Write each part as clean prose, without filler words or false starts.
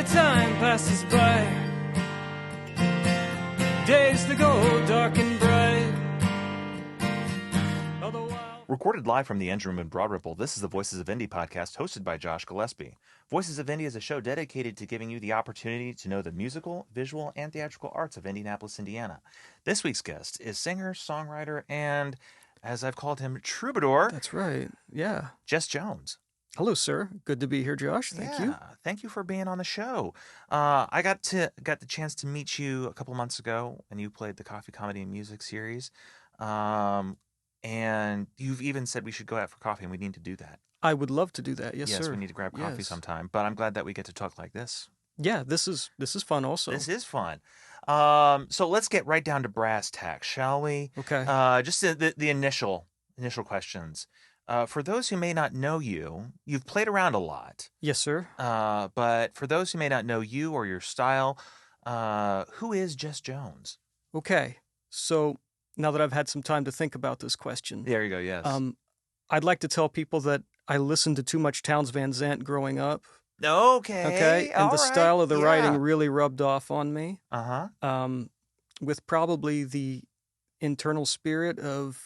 of time passes by. Days that go dark and bright. Recorded live from the Engine Room in Broad Ripple, this is the Voices of Indy podcast hosted by Josh Gillespie. Voices of Indy is a show dedicated to giving you the opportunity to know the musical, visual, and theatrical arts of Indianapolis, Indiana. This week's guest is singer, songwriter, and, as I've called him, troubadour. That's right. Yeah. Jess Jones. Hello, sir. Good to be here, Josh. Thank you. Thank you for being on the show. I got the chance to meet you a couple months ago, and you played the Coffee, Comedy, and Music series. And you've even said we should go out for coffee, and we need to do that. I would love to do that. Yes, yes, sir. We need to grab coffee sometime. But I'm glad that we get to talk like this. Yeah, this is fun also. This is fun. So let's get right down to brass tacks, shall we? Okay. Just the initial questions. For those who may not know you, you've played around a lot. Yes, sir. But for those who may not know you or your style, who is Jess Jones? Okay. So now that I've had some time to think about this question. There you go, yes. I'd like to tell people that I listened to too much Townes Van Zandt growing up. Okay. And the style of the writing really rubbed off on me. Uh-huh. With probably the internal spirit of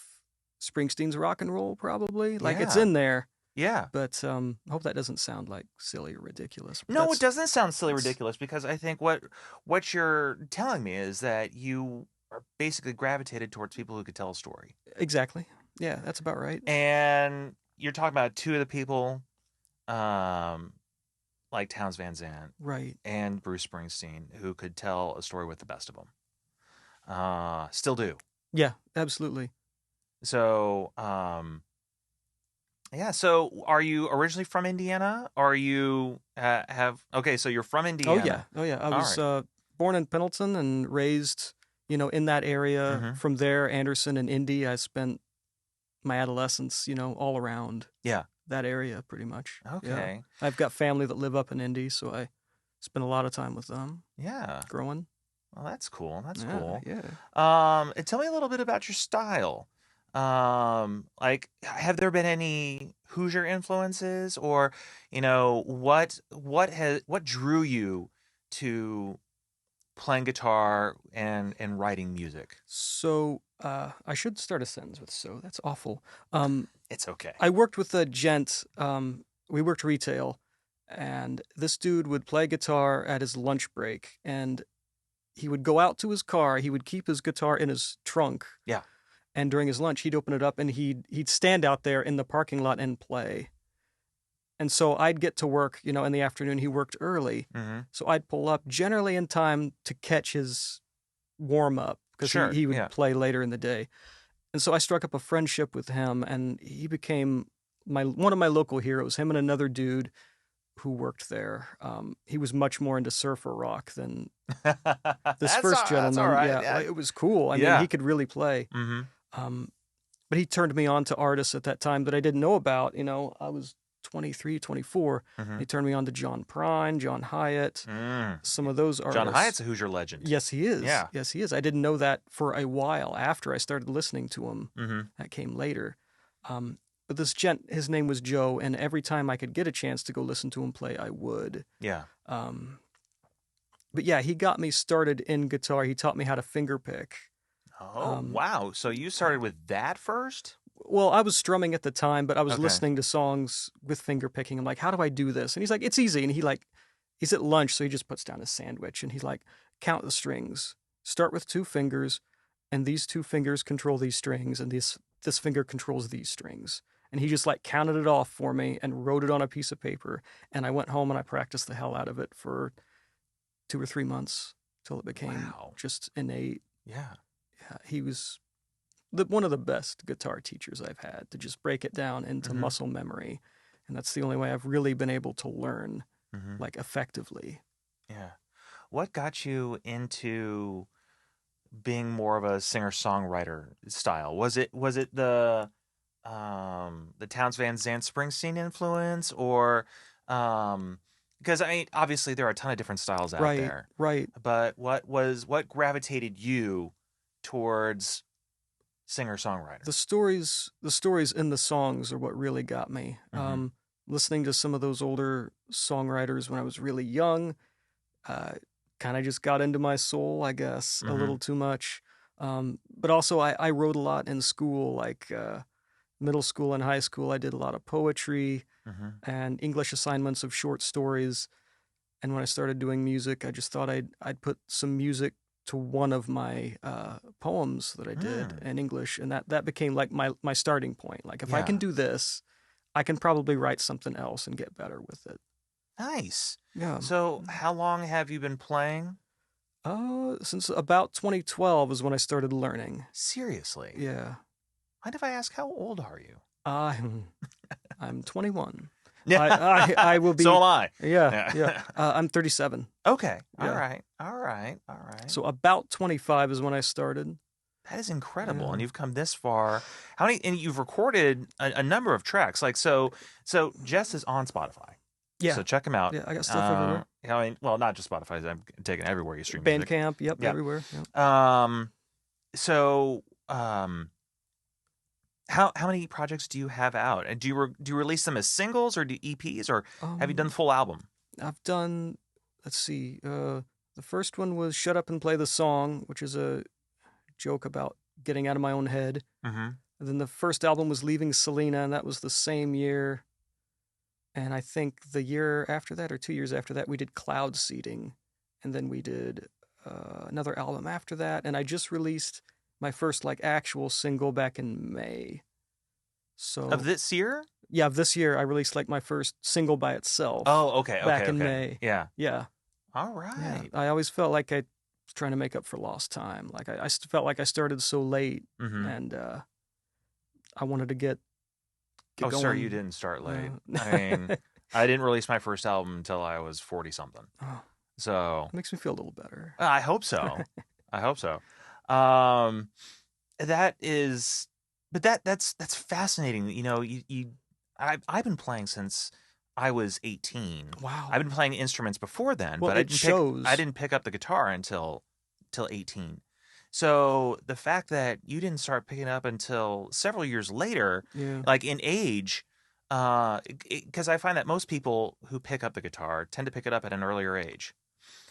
Springsteen's rock and roll, probably. Like, it's in there. Yeah. But I hope that doesn't sound like silly or ridiculous. No, it doesn't sound silly or ridiculous, because I think what you're telling me is that you are basically gravitated towards people who could tell a story. Exactly. Yeah, that's about right. And you're talking about two of the people, like Townes Van Zandt, right, and Bruce Springsteen, who could tell a story with the best of them. Still do. Yeah, absolutely. So, So, are you originally from Indiana? Or are you Okay, so you're from Indiana. Oh yeah. I was born in Pendleton and raised, in that area. Mm-hmm. From there, Anderson and Indy. I spent my adolescence, all around. Yeah. That area, pretty much. Okay. Yeah. I've got family that live up in Indy, so I spent a lot of time with them. Yeah. Growing. Well, that's cool. That's cool. Yeah. And tell me a little bit about your style. Like, have there been any Hoosier influences, or, what drew you to playing guitar and writing music? So, I should start a sentence with "so." That's awful. It's okay. I worked with a gent. We worked retail, and this dude would play guitar at his lunch break, and he would go out to his car. He would keep his guitar in his trunk. Yeah. And during his lunch, he'd open it up, and he'd stand out there in the parking lot and play. And so I'd get to work, in the afternoon. He worked early. Mm-hmm. So I'd pull up generally in time to catch his warm-up, because he would play later in the day. And so I struck up a friendship with him, and he became one of my local heroes, him and another dude who worked there. He was much more into surfer rock than this first gentleman. That's all right. Yeah, it was cool. I mean, he could really play. Mm-hmm. But he turned me on to artists at that time that I didn't know about. I was 23, 24. Mm-hmm. He turned me on to John Prine, John Hyatt, some of those artists. John Hyatt's a Hoosier legend. Yes, he is. Yeah. Yes, he is. I didn't know that for a while after I started listening to him. Mm-hmm. That came later. But this gent, his name was Joe, and every time I could get a chance to go listen to him play, I would. Yeah. But yeah, he got me started in guitar. He taught me how to finger pick. Oh, wow. So you started with that first? Well, I was strumming at the time, but I was listening to songs with finger picking. I'm like, how do I do this? And he's like, it's easy. And he's at lunch, so he just puts down his sandwich, and he's like, count the strings. Start with 2 fingers, and these 2 fingers control these strings, and this finger controls these strings. And he just counted it off for me and wrote it on a piece of paper. And I went home and I practiced the hell out of it for 2 or 3 months till it became just innate. Yeah. Yeah, he was one of the best guitar teachers I've had, to just break it down into muscle memory. And that's the only way I've really been able to learn, effectively. Yeah. What got you into being more of a singer-songwriter style? Was it the Townes Van Zandt Springsteen influence, or because obviously there are a ton of different styles out there. Right. But what gravitated you towards singer-songwriter? The stories in the songs are what really got me. Listening to some of those older songwriters when I was really young, uh, kind of just got into my soul, I guess, a Mm-hmm. little too much. But also, I wrote a lot in school, like middle school and high school. I did a lot of poetry Mm-hmm. and English assignments of short stories. And when I started doing music, I just thought I'd put some music to one of my poems that I did Mm. in English, and that became like my starting point. Like if I can Yeah. do this, I can probably write something else and get better with it. Nice. Yeah. So, how long have you been playing? Since about 2012 is when I started learning. Seriously. Yeah. Mind if I ask how old are you? I'm I'm 21. I Yeah. will So be. am I. Yeah, yeah. Yeah. I'm 37. Okay. All Yeah. right. All right. All right. So about 25 is when I started. That is incredible, and Yeah. you've come this far. How many? And you've recorded a number of tracks. Like so. So Jess is on Spotify. Yeah. So check him out. Yeah. I got stuff everywhere. I mean, well, not just Spotify. I'm taking everywhere you stream music. Bandcamp. Yep. Yeah. Everywhere. Yep. Um. So. How many projects do you have out? And do you release them as singles or do EPs or have you done Um, the full album? I've done. Let's see. The first one was "Shut Up and Play the Song," which is a joke about getting out of my own head. Mm-hmm. And then the first album was "Leaving Selena," and that was the same year. And I think the year after that, or 2 years after that, we did "Cloud Seeding," and then we did another album after that. And I just released my first like actual single back in May. Of So this year? yeah, this year I released like my first single by itself Oh, okay, back okay, in okay. May. Yeah. Yeah, All yeah. right. I always felt like I was trying to make up for lost time. Like I felt like I started so late, Mm-hmm. and I wanted to get Oh, sir, you going. didn't start late. I mean, Uh, I didn't release my first album until I was 40 something. oh, So makes me feel a little better. I hope so. I hope so. Um, that is, but that's fascinating. You know, I've been playing since I was 18. Wow. I've been playing instruments before then, Well, but it I shows. didn't pick up the guitar until 18. So the fact that you didn't start picking up until several years later, Yeah. like in age, because I find that most people who pick up the guitar tend to pick it up at an earlier age.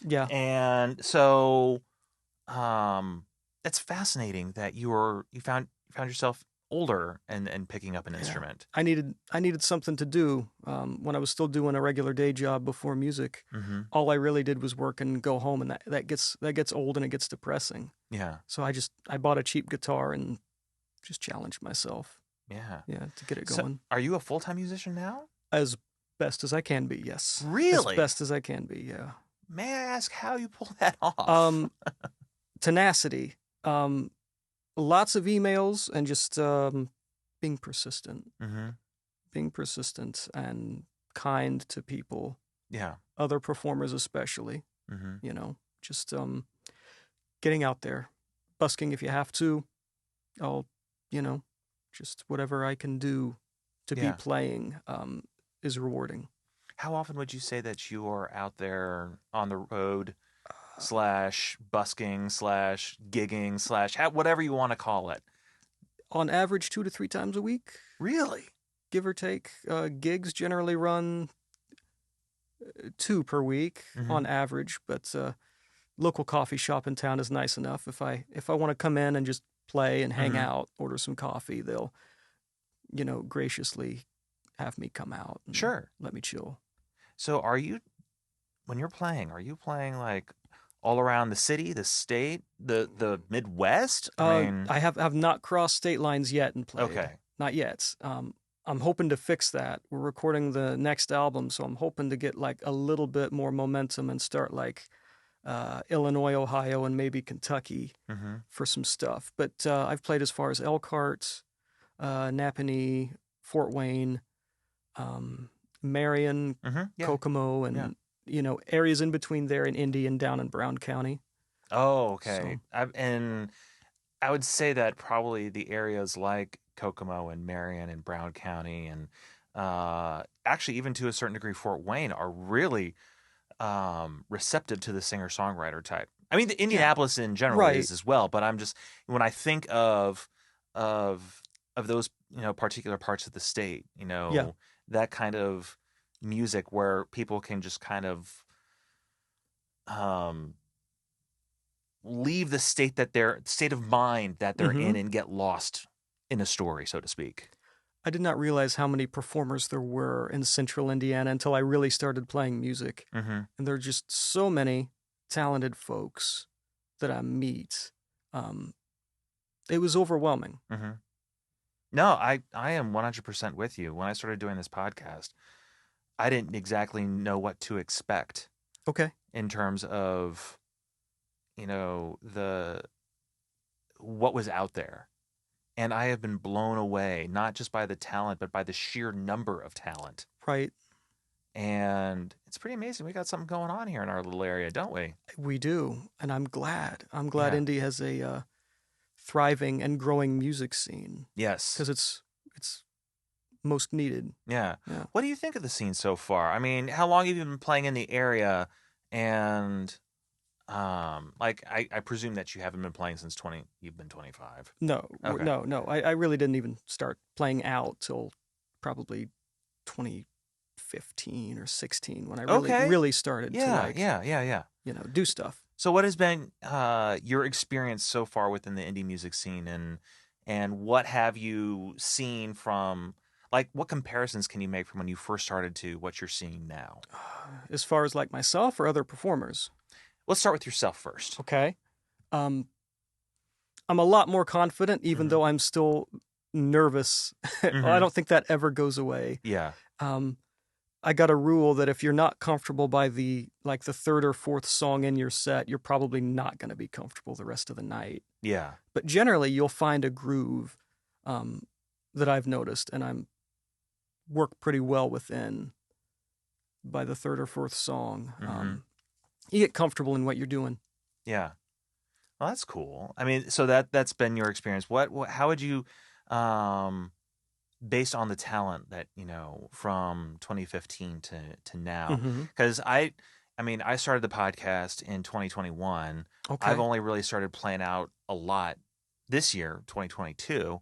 Yeah. And so that's fascinating that you found yourself older and picking up an Yeah. instrument. I needed something to do when I was still doing a regular day job before music. Mm-hmm. All I really did was work and go home, and that gets old and it gets depressing. Yeah. So I bought a cheap guitar and just challenged myself. Yeah. Yeah, to get it So going are you a full-time musician now? as best as I can be. Yes, as Really? best as I can be. Yeah. May I ask how you pull that off? Um, tenacity. Um, Lots of emails and just being persistent, Mm-hmm. and kind to people, Yeah. other performers especially. Mm-hmm. You know, just getting out there, busking if you have to. I'll, you know, just whatever I can do to be Yeah. playing is rewarding. How often would you say that you are out there on the road slash busking slash gigging slash whatever you want to call it? On average, 2 to 3 times a week, Really? give or take. Gigs generally run 2 per week Mm-hmm. on average, but local coffee shop in town is nice enough. If I want to come in and just play and hang Mm-hmm. out, order some coffee, they'll graciously have me come out and Sure. let me chill. So when are you playing like all around the city, the state, the Midwest? I mean, I have not crossed state lines yet and played. okay. Not yet. I'm hoping to fix that. We're recording the next album, so I'm hoping to get like a little bit more momentum and start like Illinois, Ohio, and maybe Kentucky Mm-hmm. for some stuff. But I've played as far as Elkhart, Napanee, Fort Wayne, Marion, Mm-hmm. Yeah. Kokomo, Yeah. and areas in between there in Indy and down in Brown County. Oh, okay. So And I would say that probably the areas like Kokomo and Marion and Brown County and actually even to a certain degree Fort Wayne are really receptive to the singer-songwriter type. I mean, the yeah, Indianapolis in general right, is as well, but I'm just when I think of those particular parts of the state, yeah, that kind of music where people can just kind of um, leave the state of mind that they're in Hmm. and get lost in a story, so to speak. I did not realize how many performers there were in central Indiana until I really started playing music. Mm-hmm. And there are just so many talented folks that I meet. Um, it was overwhelming. Mm-hmm. No, I am 100% with you. When I started doing this podcast, I didn't exactly know what to expect Okay. in terms of, the what was out there. And I have been blown away, not just by the talent, but by the sheer number of talent. Right. And it's pretty amazing. We got something going on here in our little area, don't we? We do. And I'm glad. I'm glad Yeah. Indy has a thriving and growing music scene Yes. because it's most needed. Yeah. Yeah. What do you think of the scene so far? I mean, how long have you been playing in the area? And I presume that you haven't been playing since you've been 25. No, Okay. no. I really didn't even start playing out till probably 2015 or 16 when I Okay. really started to Yeah, yeah, yeah, yeah. do stuff. So what has been your experience so far within the indie music scene, and what have you seen from, like, what comparisons can you make from when you first started to what you're seeing now? As far as like myself or other performers. Let's start with yourself first. Okay. Um, I'm a lot more confident, even Mm-hmm. though I'm still nervous. I Mm-hmm. don't think that ever goes away. Yeah. Um, I got a rule that if you're not comfortable by the third or fourth song in your set, you're probably not going to be comfortable the rest of the night. Yeah. But generally, you'll find a groove um, that I've noticed, and I'm work pretty well within by the third or fourth song. Mm-hmm. You get comfortable in what you're doing. Yeah. Well, that's cool. I mean, so that's been your experience. How would you, um, based on the talent that from 2015 to now, Mm-hmm. because I started the podcast in 2021. I've Okay. only really started playing out a lot this year, 2022.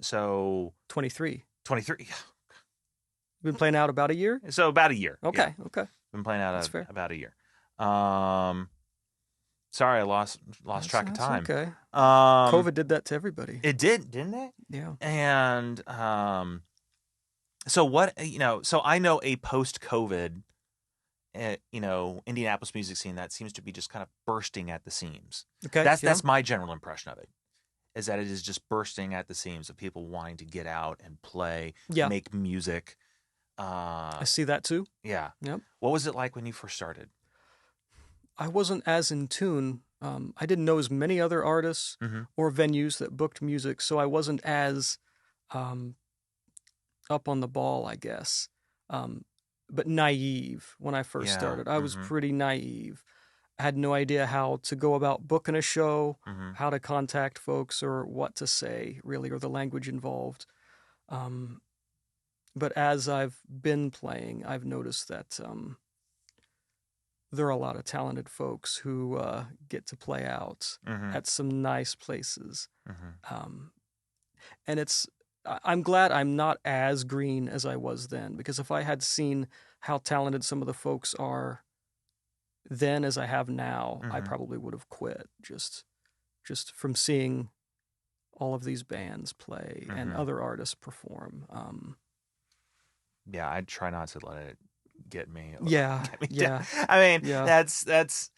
So 23. 23. Been playing out about a year? So about a year. Yeah, Okay. Okay. been playing That's out fair. about a year. Um, Sorry, I lost track of That's time. okay. Um, COVID did that to everybody. it did, didn't it? Yeah. And so what so I know a post-COVID Indianapolis music scene that seems to be just kind of bursting at the seams. Okay. That's Yeah. that's my general impression of it. Is that it is just bursting at the seams of people wanting to get out and play, Yeah. make music. I see that too. Yeah. Yep. What was it like when you first started? I wasn't as in tune. I didn't know as many other artists Mm-hmm. or venues that booked music, so I wasn't as um, up on the ball, I guess. But naive when I first Yeah. started. I was Mm-hmm. pretty naive. I had no idea how to go about booking a show, Mm-hmm. how to contact folks, or what to say, really, or the language involved. Um, but as I've been playing, I've noticed that there are a lot of talented folks who get to play out Mm-hmm. at some nice places. Mm-hmm. And I'm glad I'm not as green as I was then, because if I had seen how talented some of the folks are then as I have now, I Mm-hmm. probably would have quit just from seeing all of these bands play and Mm-hmm. other artists perform. Yeah, I'd try not to let it get me Yeah, get me down. yeah, I mean, yeah. that's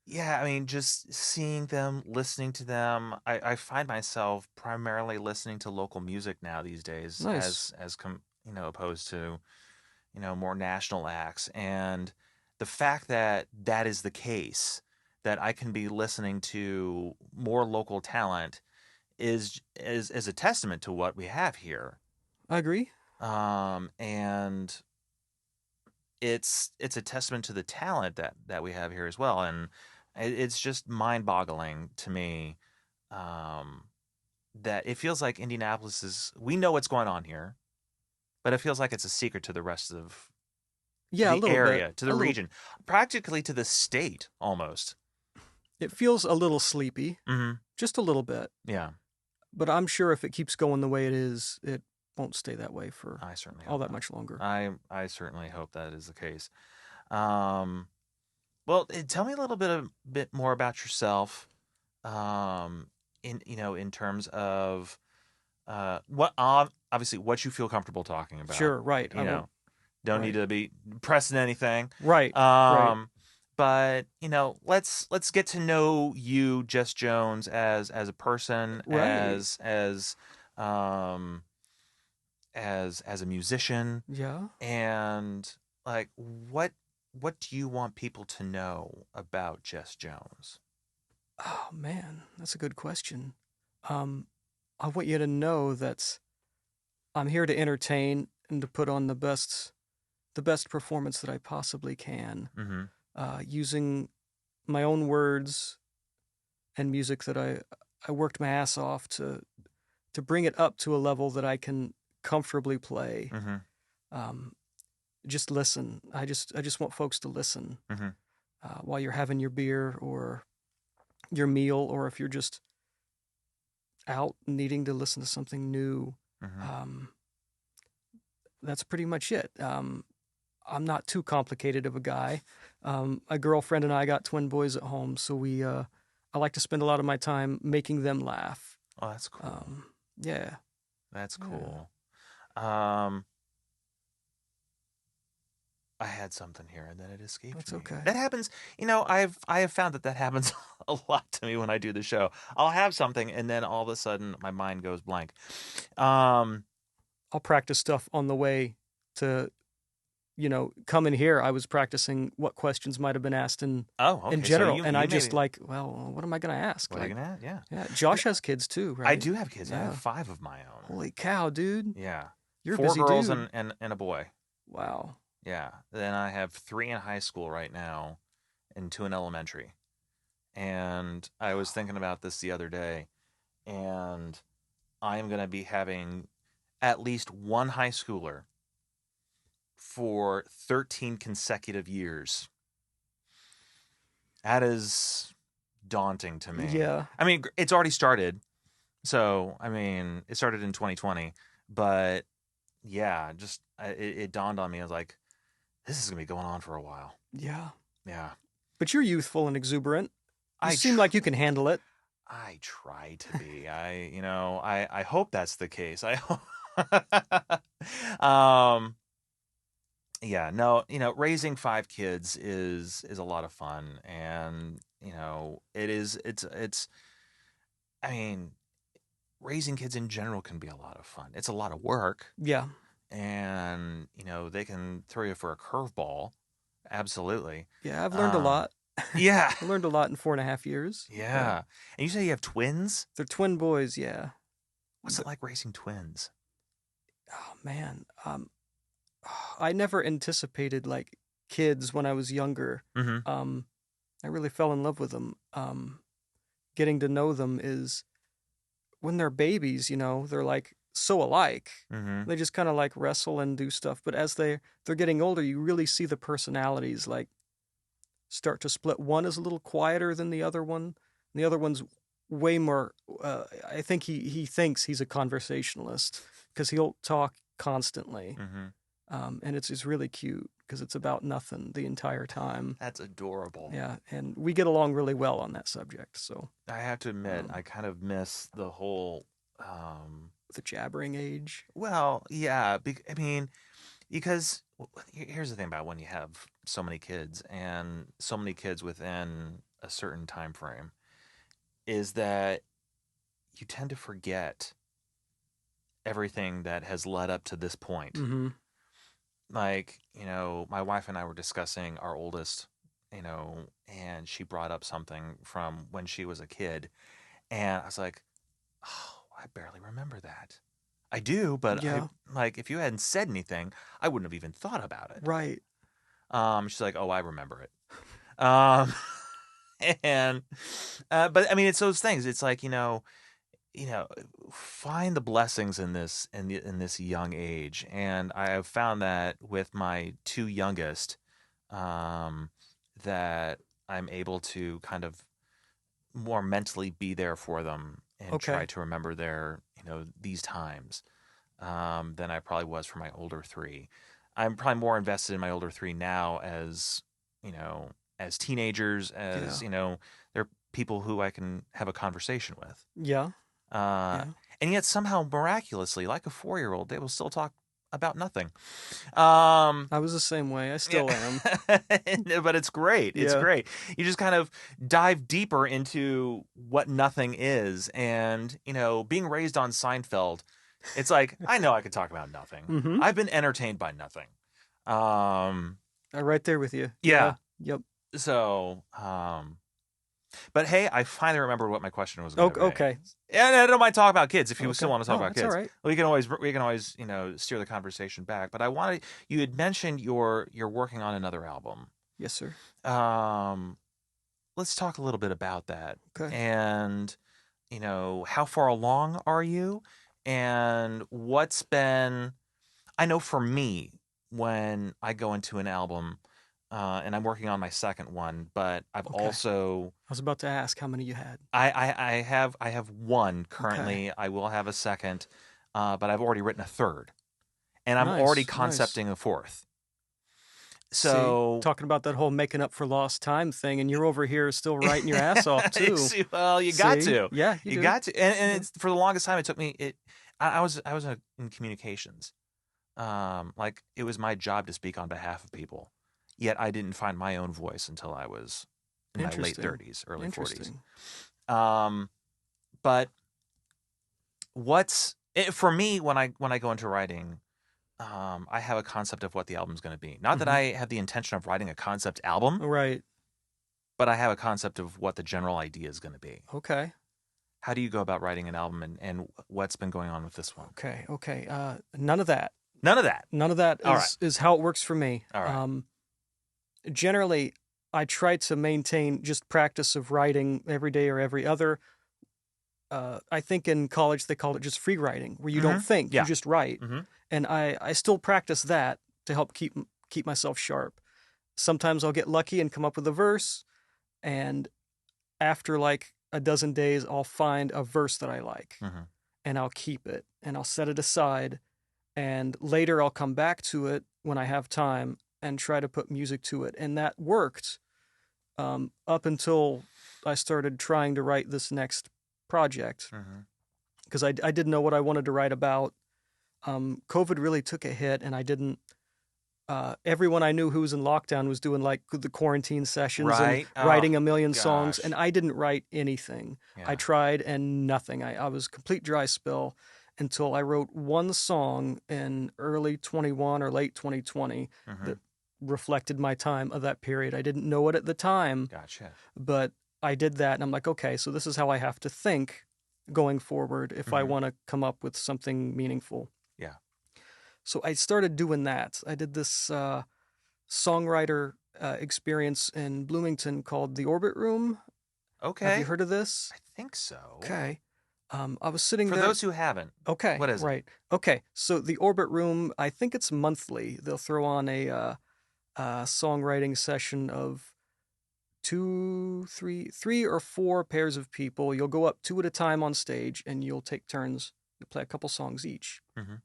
yeah, I mean, just seeing them, listening to them. I find myself primarily listening to local music now these days, Nice. opposed to, more national acts. And the fact that that is the case, that I can be listening to more local talent is a testament to what we have here. I agree. And it's a testament to the talent that we have here as well, and it's just mind-boggling to me, um, that it feels like Indianapolis is, we know what's going on here, but it feels like it's a secret to the rest of Yeah, a the little bit. area, to the region, practically to the state almost. It feels a little sleepy, Mm-hmm. just a little bit. Yeah, But I'm sure if it keeps going the way it is, it won't stay that way for I certainly all hope that not. much longer. I certainly hope that is the case. Um, Well, tell me a little bit more about yourself. In in terms of obviously what you feel comfortable talking about. Sure, right. I You won't. know, don't need Right, to be pressing anything. right, right. Um, but let's get to know you, Jess Jones, as a person, Right. um as a musician, Yeah. and like what do you want people to know about Jess Jones? Oh man, that's a good question. Um, I want you to know that I'm here to entertain and to put on the best performance that I possibly can, Mm-hmm. using my own words and music that I worked my ass off to bring it up to a level that I can comfortably play. Mm-hmm. Um, just listen. I just want folks to listen Mm-hmm. while you're having your beer or your meal, or if you're just out needing to listen to something new. Mm-hmm. Um, that's pretty much it. I'm not too complicated of a guy. My girlfriend and I got twin boys at home, so I like to spend a lot of my time making them laugh. Oh, that's cool. Um, yeah, That's yeah, cool. Um, I had something here and then it escaped that's me. okay. That happens, I have found that happens a lot to me when I do the show. I'll have something and then all of a sudden my mind goes blank. Um, I'll practice stuff on the way to, come in here. I was practicing what questions might have been asked oh, in okay. So general, you and I you just maybe like, well, what am I gonna ask? what are you Like, gonna yeah. yeah, And Josh has kids too, I right? do have kids. I have Yeah. 5 of my own. Holy cow, dude, Yeah. you're a 4 busy girls dude. and a boy. Wow. Yeah. Then I have 3 in high school right now and 2 in elementary. And I was thinking about this the other day, and I am going to be having at least one high schooler for 13 consecutive years. That is daunting to me. Yeah, I mean, it's already started. So, I mean, it started in 2020, but yeah, just it dawned on me. I was like, this is going to be going on for a while. yeah. Yeah. But you're youthful and exuberant. You I seem tr- like you can handle it. I try to be. I hope that's the case. I hope. um yeah, no, raising 5 kids is a lot of fun, and it's I mean, raising kids in general can be a lot of fun. It's a lot of work, Yeah, and they can throw you for a curveball. Absolutely. yeah. I've learned a Um lot. yeah. I learned a lot in 4.5 years. Yeah, Yeah. And you say you have twins? they're twin boys. Yeah. What's it like raising twins? Oh man, I never anticipated like kids when I was younger. Mhm. Um, I really fell in love with them. Getting to know them is when they're babies. They're like so alike. Mhm. They just kind of like wrestle and do stuff. But as they're getting older, you really see the personalities like start to split. One is a little quieter than the other one. And the other one's way more. I think he thinks he's a conversationalist because he'll talk constantly, Mhm. and it's really cute because it's about nothing the entire time. That's adorable. Yeah, and we get along really well on that subject. So I have to admit, um, I kind of miss the whole the jabbering age. well, yeah, I mean, because here's the thing about when you have so many kids and so many kids within a certain time frame is that you tend to forget everything that has led up to this point. Mm-hmm. Like, my wife and I were discussing our oldest, and she brought up something from when she was a kid. And I was like, oh, I barely remember that. I do, but Yeah, if you hadn't said anything, I wouldn't have even thought about it. right. She's like, oh, I remember it. Um, and, but I mean, it's those things. It's like, you know, find the blessings in this young age, and I have found that with my 2 youngest, um, that I'm able to kind of more mentally be there for them and try Okay. to remember these times, than I probably was for my older 3. I'm probably more invested in my older 3 now as you know as teenagers, Yeah. as they're people who I can have a conversation with. Yeah. Uh, Yeah. and yet somehow miraculously, like a 4-year-old, they will still talk about nothing. Um, I was the same way. I yeah, still am. but it's great. It's Yeah. great. You just kind of dive deeper into what nothing is, and being raised on Seinfeld, it's like I know I could talk about nothing. Mm-hmm. I've been entertained by nothing. Um, I'm right there with you. yeah. Yeah. Yep. So, but hey, I finally remembered what my question was going to be. Okay. And I don't mind talking about kids if you still Okay. want to talk No, about that's all kids. right. We can always steer the conversation back. But I wanted you had mentioned you're working on another album. Yes, sir. Um, let's talk a little bit about that. Okay. And how far along are you? And what's been I know for me when I go into an album, and I'm working on my second one, but I've Okay. also I was about to ask how many you had. I have one Okay. currently. I will have a second, but I've already written a third, and I'm already Nice. Nice. concepting a fourth. See, So, talking about that whole making up for lost time thing, and you're over here still writing your ass off too. well, you got See? to, Yeah, you you do. got to, and Yeah. it's for the longest time. It took me. I was in communications. Like it was my job to speak on behalf of people. Yet I didn't find my own voice until I was in my late Interesting. 30s, early 40s. Interesting. Um, but for me when I go into writing, I have a concept of what the album's going to be. Not that Mm-hmm. I have the intention of writing a concept album, Right. but I have a concept of what the general idea is going to be. Okay. How do you go about writing an album, and what's been going on with this one? Okay. Okay. None of that. None of that. None of that All right. is how it works for me. All right. Generally, I try to maintain just practice of writing every day or every other. I think in college they called it just free writing, where you don't think, you Yeah. just write. Mm-hmm. And I still practice that to help keep myself sharp. Sometimes I'll get lucky and come up with a verse, and after like a dozen days, I'll find a verse that I like, Mm-hmm. and I'll keep it, and I'll set it aside, and later I'll come back to it when I have time and try to put music to it. And that worked up until I started trying to write this next project, Mm-hmm. because I didn't know what I wanted to write about. COVID really took a hit, and I didn't. Everyone I knew who was in lockdown was doing like the quarantine sessions Right. and Oh, writing a million songs, gosh. and I didn't write anything. Yeah. I tried and nothing. I was complete dry spell until I wrote one song in early 21 or late 2020 Mm-hmm. that reflected my time of that period. I didn't know it at the time, Gotcha. but I did that, and I'm like, okay, so this is how I have to think going forward if I Mhm. want to come up with something meaningful. Yeah. So I started doing that. I did this songwriter experience in Bloomington called the Orbit Room. Okay. Have you heard of this? I think so. Okay. I was sitting For there. those who haven't, Okay. what is it? Right. Okay. So the Orbit Room, I think it's monthly. They'll throw on a songwriting session of three or four pairs of people. You'll go up two at a time on stage, and you'll take turns. You'll play a couple songs each. Mhm.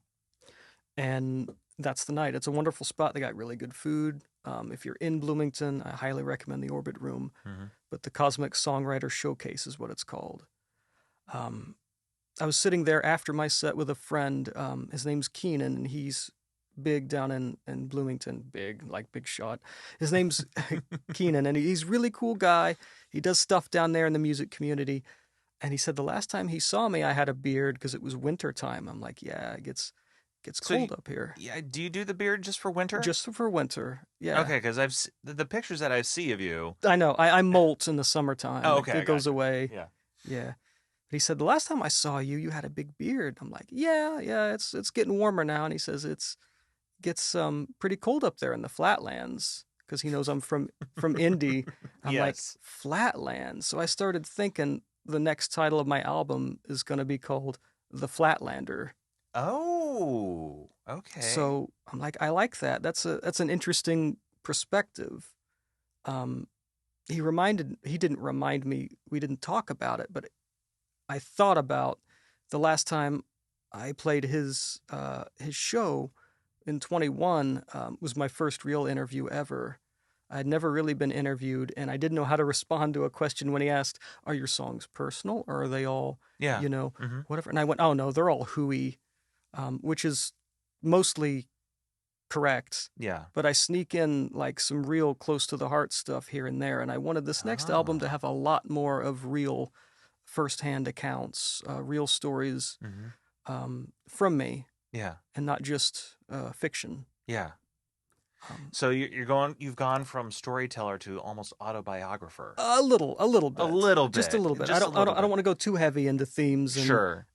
And that's the night. It's a wonderful spot. They got really good food. If you're in Bloomington, I highly recommend the Orbit Room. Mhm. But the Cosmic Songwriter Showcase is what it's called. I was sitting there after my set with a friend. His name's Keenan, and he's big down in Bloomington. Big, like big shot. His name's Keenan, and he's a really cool guy. He does stuff down there in the music community. And he said the last time he saw me, I had a beard because it was winter time. I'm like, yeah, it gets So cold up here. Yeah. Do you do the beard just for winter? Just for winter, yeah. Okay, because the pictures that I see of you. I know. I molt in the summertime. Oh, okay. It goes away. Yeah. Yeah. But he said the last time I saw you, you had a big beard. I'm like, yeah. It's getting warmer now. And he says it gets pretty cold up there in the flatlands, because he knows I'm from Indy. I'm like, Yes. flatlands. So I started thinking the next title of my album is going to be called The Flatlander. Oh. Okay. So I'm like, I like that. That's an interesting perspective. He didn't remind me, we didn't talk about it, but I thought about the last time I played his show in 21, was my first real interview ever. I'd never really been interviewed, and I didn't know how to respond to a question when he asked, "Are your songs personal, or are they all, Yeah. whatever?" And I went, "Oh no, they're all hooey," which is mostly correct. Yeah. But I sneak in like some real close to the heart stuff here and there, and I wanted this next album to have a lot more of real firsthand accounts, real stories from me. Yeah. And not just fiction. Yeah. So you've gone from storyteller to almost autobiographer. A little bit. A little bit. Just a little bit. I don't want to go too heavy into themes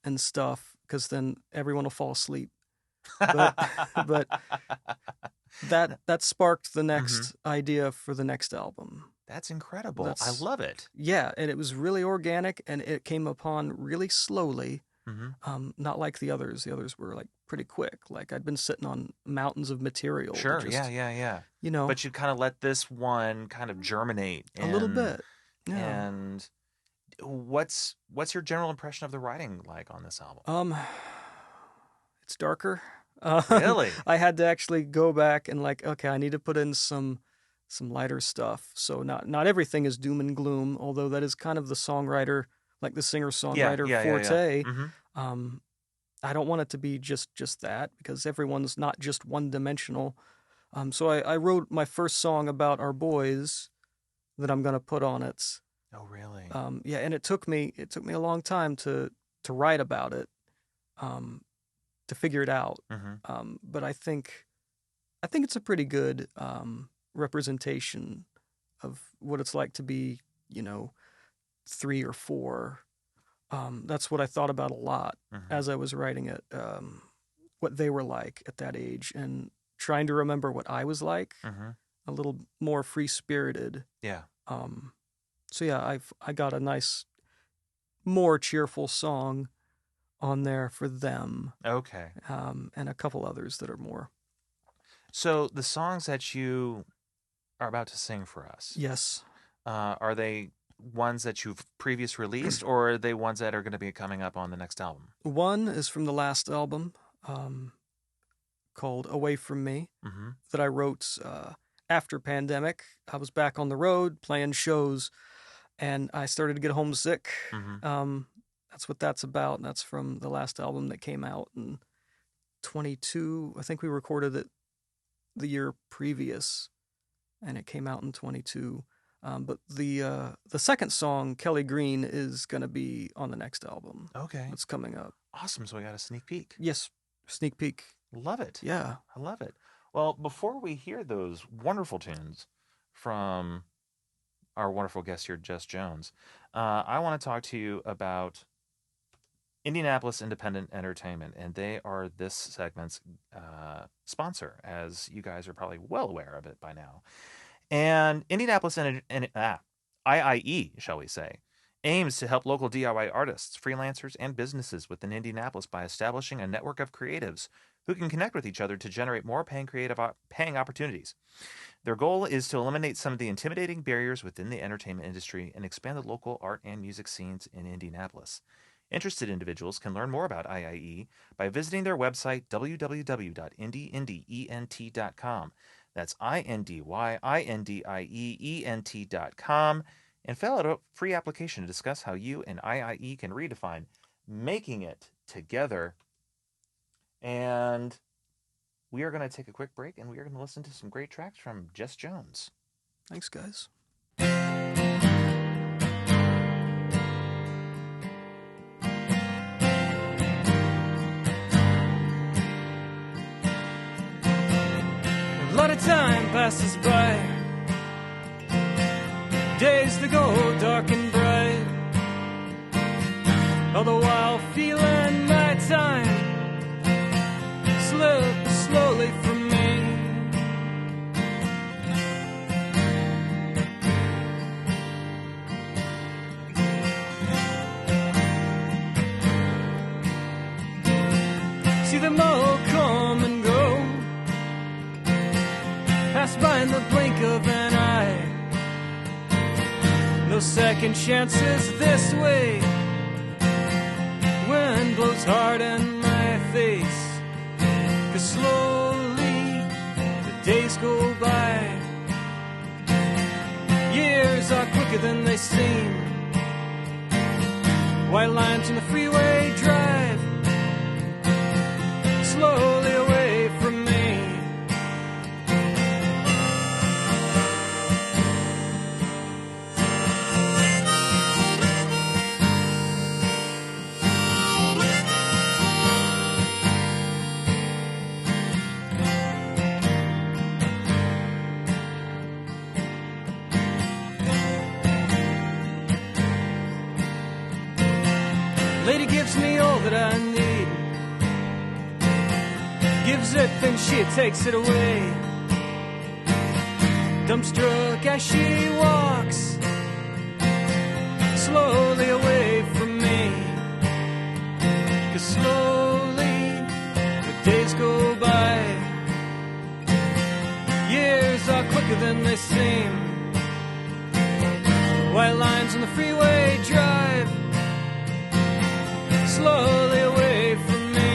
and stuff, because then everyone will fall asleep. But that sparked the next idea for the next album. That's incredible. I love it. Yeah, and it was really organic, and it came upon really slowly. Not like the others. The others were like pretty quick. Like I'd been sitting on mountains of material. Sure. Yeah. But you kind of let this one kind of germinate a little bit. Yeah. And what's your general impression of the writing like on this album? It's darker. Really? I had to actually go back and like, okay, I need to put in some lighter stuff. So not everything is doom and gloom, although that is kind of the songwriter, like the singer-songwriter forte. Yeah. I don't want it to be just that, because everyone's not just one-dimensional. So I wrote my first song about our boys that I'm going to put on it. Oh, really? Yeah, and it took me a long time to write about it, to figure it out. But I think it's a pretty good representation of what it's like to be, 3 or 4. That's what I thought about a lot as I was writing it, what they were like at that age, and trying to remember what I was like, a little more free-spirited. Yeah. So yeah, I got a nice, more cheerful song on there for them. Okay. And a couple others that are more. So the songs that you are about to sing for us. Yes. Are they ones that you've previously released, or are they ones that are going to be coming up on the next album? One is from the last album, called Away From Me, that I wrote after pandemic. I was back on the road playing shows, and I started to get homesick. That's what that's about, and that's from the last album that came out in 22. I think we recorded it the year previous, and it came out in 22. But the second song, Kelly Green, is going to be on the next album. Okay. It's coming up. Awesome. So we got a sneak peek. Yes. Sneak peek. Love it. Yeah. I love it. Well, before we hear those wonderful tunes from our wonderful guest here, Jess Jones, I want to talk to you about Indianapolis Independent Entertainment, and they are this segment's sponsor, as you guys are probably well aware of it by now. And Indianapolis IIE, shall we say, aims to help local DIY artists, freelancers, and businesses within Indianapolis by establishing a network of creatives who can connect with each other to generate more paying opportunities. Their goal is to eliminate some of the intimidating barriers within the entertainment industry and expand the local art and music scenes in Indianapolis. Interested individuals can learn more about IIE by visiting their website, www.indyent.com. That's INDYINDIEENT.com, and fill out a free application to discuss how you and IIE can redefine making it together. And we are going to take a quick break, and we are going to listen to some great tracks from Jess Jones. Thanks, guys. A lot of time passes by, days that go dark and bright, all the while feeling my time slip slowly from me. See them all come and go, pass by in the blink of an eye. No second chances this way. Wind blows hard in my face, 'cause slowly the days go by. quicker than they seem. White lines on the freeway drive slowly away from me. Lady gives me all that I need, gives it, then she takes it away. Dumbstruck as she walks slowly away from me. 'Cause slowly the days go by, years are quicker than they seem. White lines on the freeway drive slowly away from me.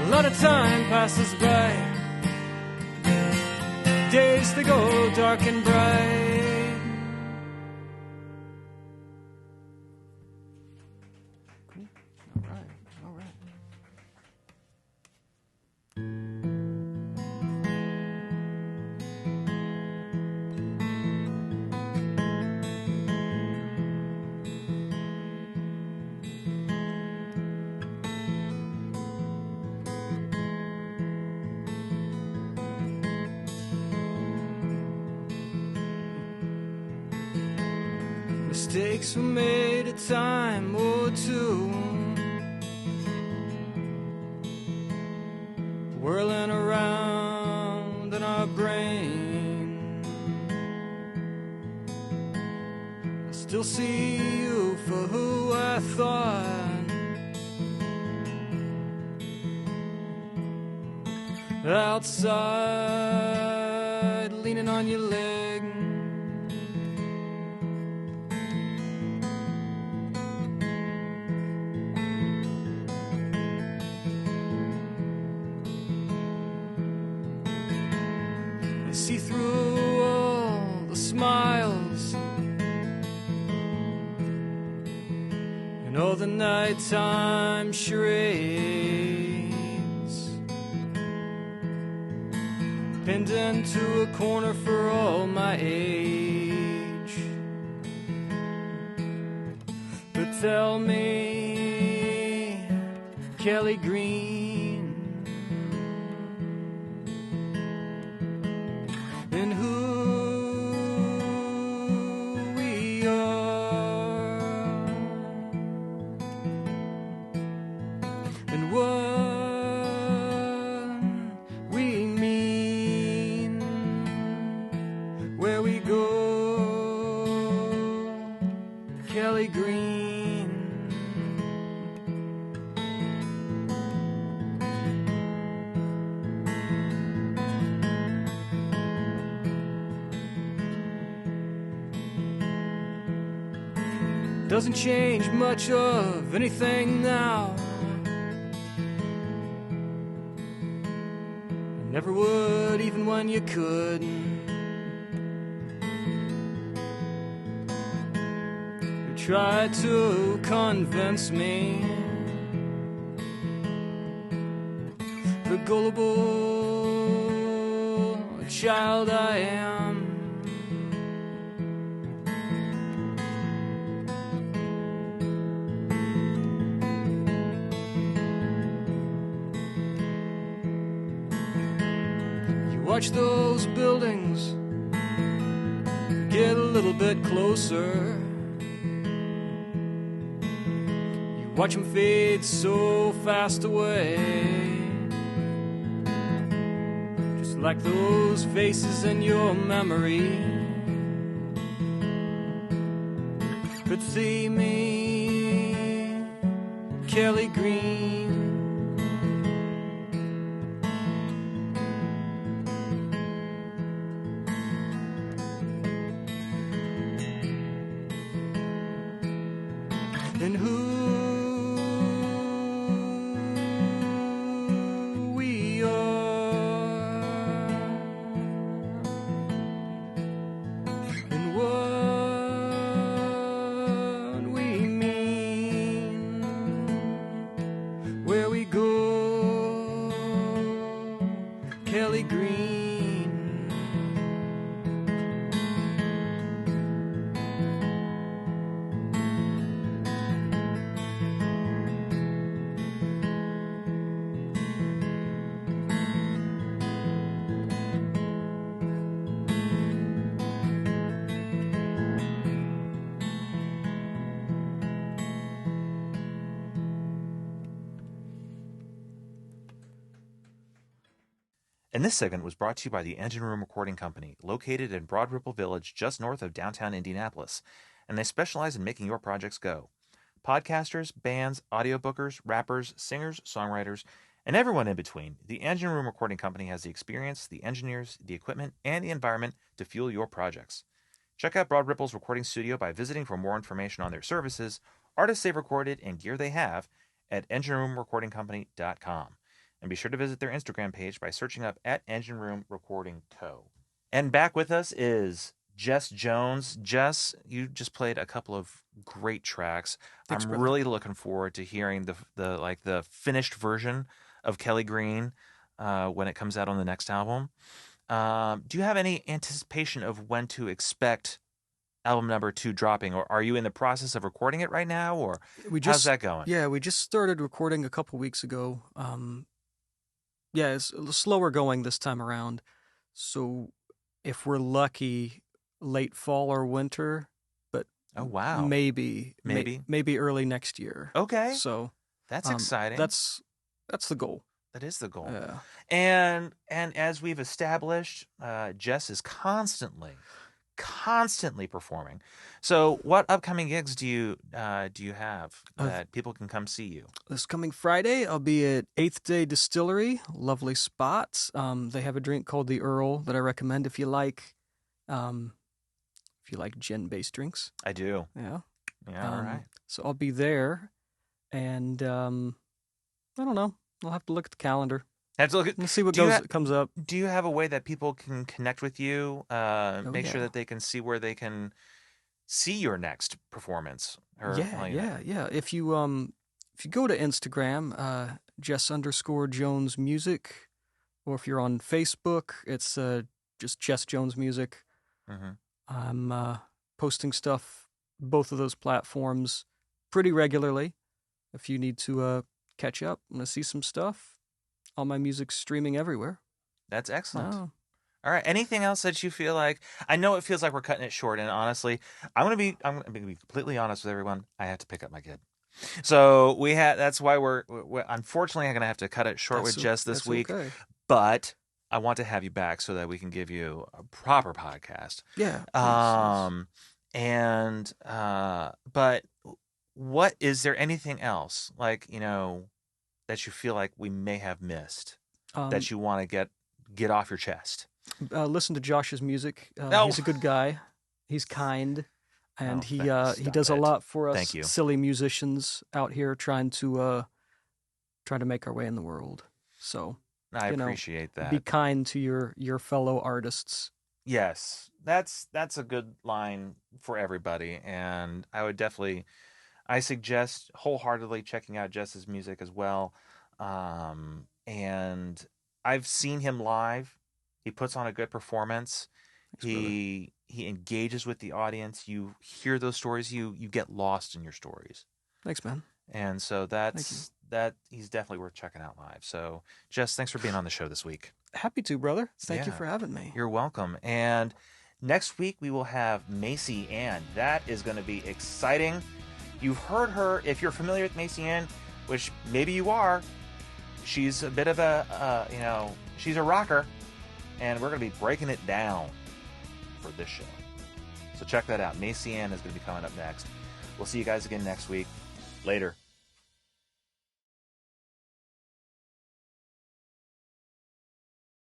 A lot of time passes by, days they go dark and bright. Cool. All right. Mistakes were made a time or two, whirling around in our brain. I still see you for who I thought. Outside, leaning on your leg. I see through all the smiles and all the nighttime charades, pinned into a corner for all my age. But tell me, Kelly Green, and who we are, and what we mean, where we go, Kelly Green. Doesn't change much of anything now. Never would, even when you could. You tried to convince me, the gullible child I am. Watch those buildings get a little bit closer. You watch them fade so fast away, just like those faces in your memory could see me, Kelly Green. And who we are, and what we mean, where we go, Kelly Green. And this segment was brought to you by the Engine Room Recording Company, located in Broad Ripple Village, just north of downtown Indianapolis. And they specialize in making your projects go. Podcasters, bands, audiobookers, rappers, singers, songwriters, and everyone in between, the Engine Room Recording Company has the experience, the engineers, the equipment, and the environment to fuel your projects. Check out Broad Ripple's recording studio by visiting for more information on their services, artists they've recorded, and gear they have at engineroomrecordingcompany.com. And be sure to visit their Instagram page by searching up at Engine Room Recording Co. And back with us is Jess Jones. Jess, you just played a couple of great tracks. Thanks, I'm brother. really looking forward to hearing the finished version of Kelly Green when it comes out on the next album. Do you have any anticipation of when to expect album number 2 dropping, or are you in the process of recording it right now, or how's that going? Yeah, we just started recording a couple weeks ago. Yeah, it's a little slower going this time around. So if we're lucky, late fall or winter, but oh wow, maybe early next year. Okay, so that's exciting. That's the goal. That is the goal. Yeah. And as we've established, Jess is constantly performing. So what upcoming gigs do you have that people can come see you? This coming Friday, I'll be at 8th Day Distillery. Lovely spot. They have a drink called the Earl that I recommend if you like gin-based drinks. I do. Yeah. Yeah, all right. So I'll be there, and I don't know. I'll have to look at the calendar. Have to look at. Let's see what comes up. Do you have a way that people can connect with you? Make yeah. sure that they can see where they can see your next performance. Yeah. If you go to Instagram, Jess_Jones Music, or if you're on Facebook, it's just Jess Jones Music. Mm-hmm. I'm posting stuff both of those platforms pretty regularly. If you need to catch up, I'm gonna see some stuff. All my music's streaming everywhere. That's excellent. Oh. All right. Anything else that you feel like? I know it feels like we're cutting it short, and honestly, I'm gonna be completely honest with everyone. I have to pick up my kid, so that's why we're unfortunately gonna have to cut it short with Jess this week. Okay. But I want to have you back so that we can give you a proper podcast. Yeah. But what is there anything else like that you feel like we may have missed that you want to get off your chest? Listen to Josh's music. He's a good guy. He's kind, and he does a lot for us silly musicians out here trying to make our way in the world. So I appreciate that. Be kind to your fellow artists. Yes, that's a good line for everybody, and I suggest wholeheartedly checking out Jess's music as well. And I've seen him live. He puts on a good performance. Thanks, he engages with the audience. You hear those stories, you get lost in your stories. Thanks, man. And so he's definitely worth checking out live. So, Jess, thanks for being on the show this week. Happy to, brother. Thank you for having me. You're welcome. And next week we will have Macy Ann. That is going to be exciting. You've heard her, if you're familiar with Macy Ann, which maybe you are. She's a bit of she's a rocker, and we're going to be breaking it down for this show. So check that out. Macy Ann is going to be coming up next. We'll see you guys again next week. Later.